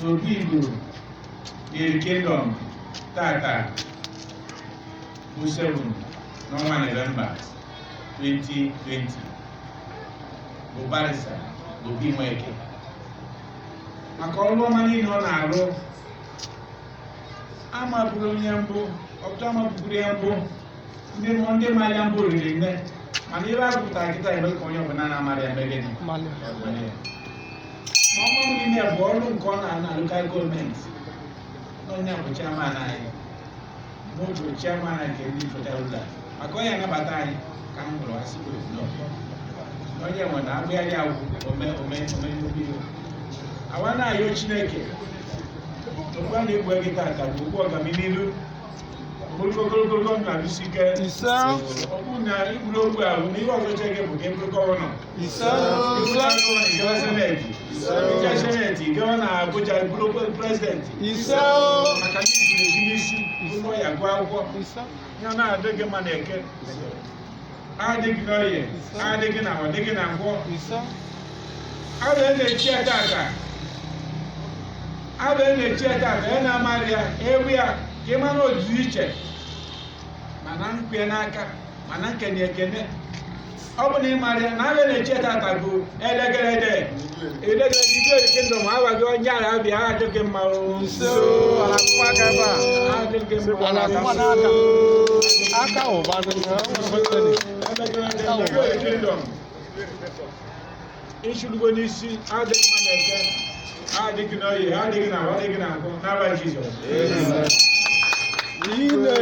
Obigo, the kingdom, Tata, who 7 November 2020. Bubarisa, Obi Mweke. Maka ọrụ ọma niile ọ na-arụ, amapụrụ onye mbụ, ọtụtụ amapụrụ ya mbụ, ndị mara ya mbụ riri nne, mana ebe a pụtara kịta ebe ka onye ọbụla na-amara ya mere gịnị. Ma ọma m niile bụ ọrụ nke ọ na lokal gọọmenti. Onye bụ chairman anyị, n'otu chairman nke ndị federal, maka onye anabata anyị ka m hụrụ asị onye nwe na agbịarị agwụ omenubi awa na-ayọ Chineke okwa na-egwu gị tata bụ okwu ọganiru ogologo ndụ na-arụsi ike ọ bụ na igburu ogbe ahụ na ihe ọzọ che gị bụ ka eburu gọvanọ seneti gawa na Abuja bụrụ prezidenti maka ndị zuru ezi n'isi ụlọ ya gụọ akwụkwọ ya na-adị gị mma na eke adịghị n'oye adịghị na ọdịghị na ngwọ abụ na-echi ata ata abụ na-echi ata ata ya na-amarị ya ewu ya ka ịma na otu iche mana nkwe n'aka mana nkene ekene ọ bụ na ịmarị ya na abụ na-echi ata ata bụ edegerede igwe kingdom agwaghị onye ara abịa adịghị mma Ishugo n'isi adịghị mma na-eke adịghị n'oyi adịghị na adịghị na nkụ n'aba Jizọs. Igwe